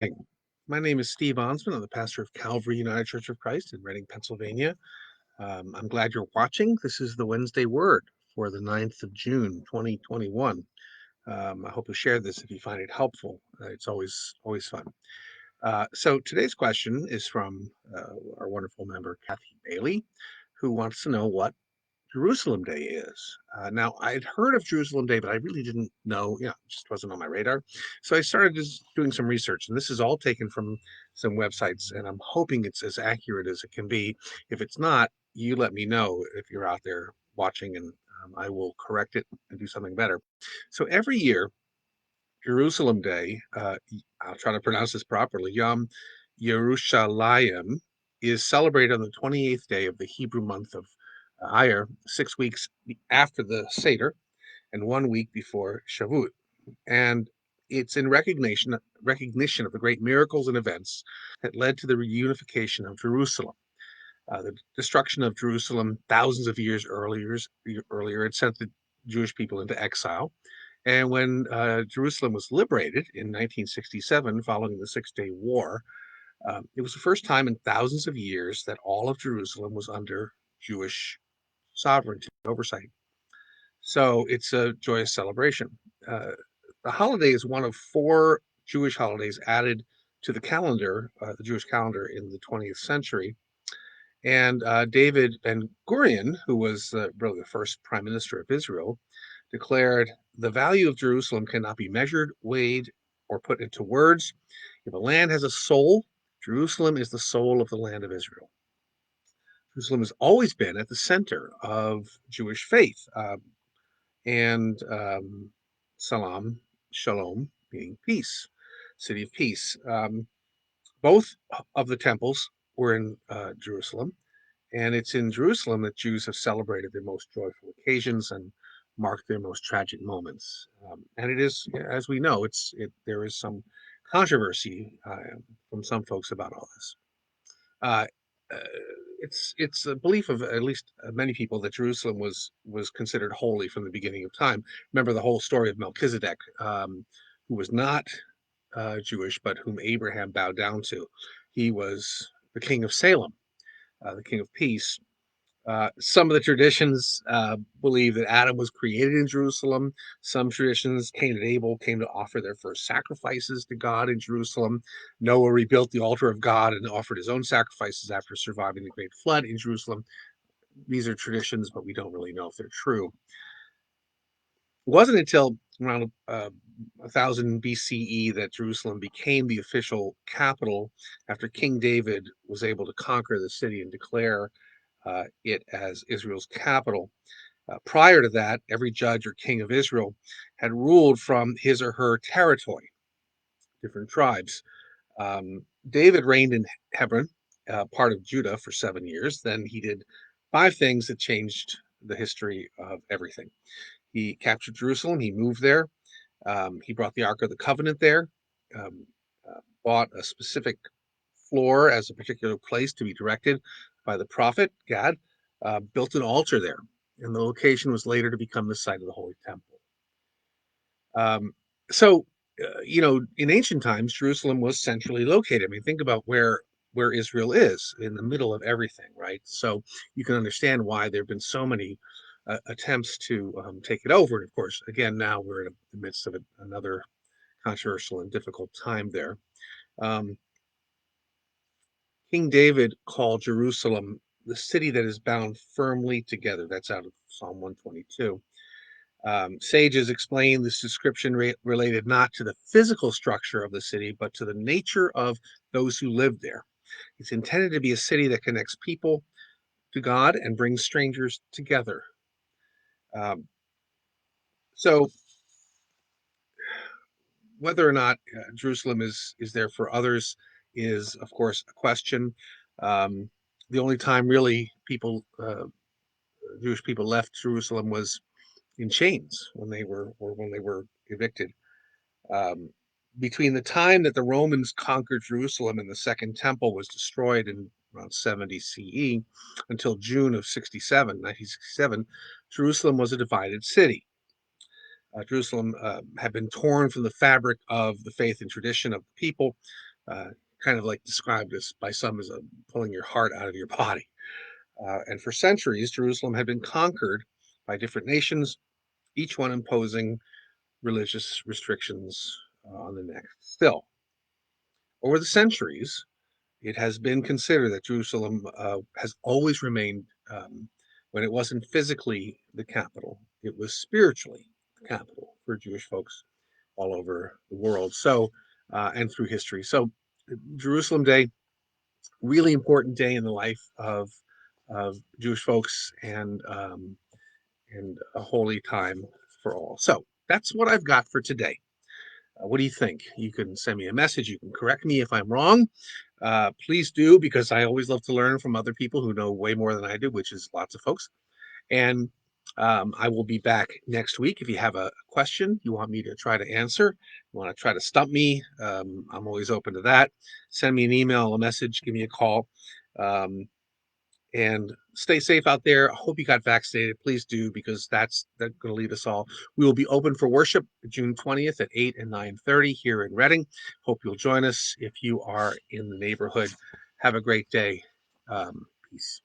Hey, my name is Steve Onsman. I'm the pastor of Calvary United Church of Christ in Reading, Pennsylvania. I'm glad you're watching. This is the Wednesday Word for the 9th of June, 2021. I hope you share this if you find it helpful. It's always fun. So today's question is from our wonderful member, Kathy Bailey, who wants to know what Jerusalem Day is. Now, I'd heard of Jerusalem Day, but I really didn't know, it just wasn't on my radar. So I started just doing some research, and this is all taken from some websites, and I'm hoping it's as accurate as it can be. If it's not, you let me know if you're out there watching, and I will correct it and do something better. So every year, Jerusalem Day, I'll try to pronounce this properly, Yom Yerushalayim, is celebrated on the 28th day of the Hebrew month of Iyar, 6 weeks after the Seder and 1 week before Shavuot. And it's in recognition of the great miracles and events that led to the reunification of Jerusalem. The destruction of Jerusalem thousands of years earlier had sent the Jewish people into exile. And when Jerusalem was liberated in 1967, following the Six-Day War, it was the first time in thousands of years that all of Jerusalem was under Jewish sovereignty oversight. So it's a joyous celebration. Uh, the holiday is one of four Jewish holidays added to the calendar, the Jewish calendar in the 20th century. And David Ben Gurion, who was really the first prime minister of Israel, declared the value of Jerusalem cannot be measured, weighed, or put into words. If a land has a soul, Jerusalem is the soul of the land of Israel. Jerusalem has always been at the center of Jewish faith, and Salam, Shalom, meaning peace, city of peace. Both of the temples were in Jerusalem, and it's in Jerusalem that Jews have celebrated their most joyful occasions and marked their most tragic moments. And it is, as we know, there is some controversy from some folks about all this. Uh, uh, it's a belief of at least many people that Jerusalem was considered holy from the beginning of time. Remember the whole story of Melchizedek, who was not Jewish, but whom Abraham bowed down to. He was the king of Salem, the king of peace. Some of the traditions believe that Adam was created in Jerusalem. Some traditions, Cain and Abel came to offer their first sacrifices to God in Jerusalem. Noah rebuilt the altar of God and offered his own sacrifices after surviving the great flood in Jerusalem. These are traditions, but we don't really know if they're true. It wasn't until around 1000 BCE that Jerusalem became the official capital after King David was able to conquer the city and declare it as Israel's capital. Prior to that, every judge or king of Israel had ruled from his or her territory, different tribes. David reigned in Hebron, part of Judah, for 7 years. Then he did five things that changed the history of everything. He captured Jerusalem, he moved there, he brought the Ark of the Covenant there, um, bought a specific floor as a particular place to be directed by the prophet Gad, built an altar there, and the location was later to become the site of the Holy Temple. Um, so, in ancient times, Jerusalem was centrally located. I mean, think about where Israel is in the middle of everything, right? So you can understand why there have been so many attempts to take it over. And of course, again, now we're in the midst of another controversial and difficult time there. Um, King David called Jerusalem the city that is bound firmly together. That's out of Psalm 122. Sages explain this description related not to the physical structure of the city, but to the nature of those who live there. It's intended to be a city that connects people to God and brings strangers together. Um, so, whether or not Jerusalem is there for others is, of course, a question. Um, the only time really Jewish people left Jerusalem was in chains when they were evicted. Um, Between the time that the Romans conquered Jerusalem and the Second Temple was destroyed in around 70 CE until June of 1967, Jerusalem was a divided city. Jerusalem had been torn from the fabric of the faith and tradition of the people. kind of like described as by some as pulling your heart out of your body. And for centuries, Jerusalem had been conquered by different nations, each one imposing religious restrictions on the next. Still, over the centuries, it has been considered that Jerusalem has always remained, when it wasn't physically the capital, it was spiritually the capital for Jewish folks all over the world. So, and through history. So, Jerusalem Day, really important day in the life of Jewish folks, and a holy time for all. So that's what I've got for today. What do you think? You can send me a message. You can correct me if I'm wrong. Please do, because I always love to learn from other people who know way more than I do, which is lots of folks. And I will be back next week. If you have a question you want me to try to answer, you want to try to stump me, I'm always open to that. Send me an email, a message, give me a call. And stay safe out there. I hope you got vaccinated. Please do, because that's going to lead us all. We will be open for worship June 20th at 8 and 9:30 here in Reading. Hope you'll join us if you are in the neighborhood. Have a great day. Peace.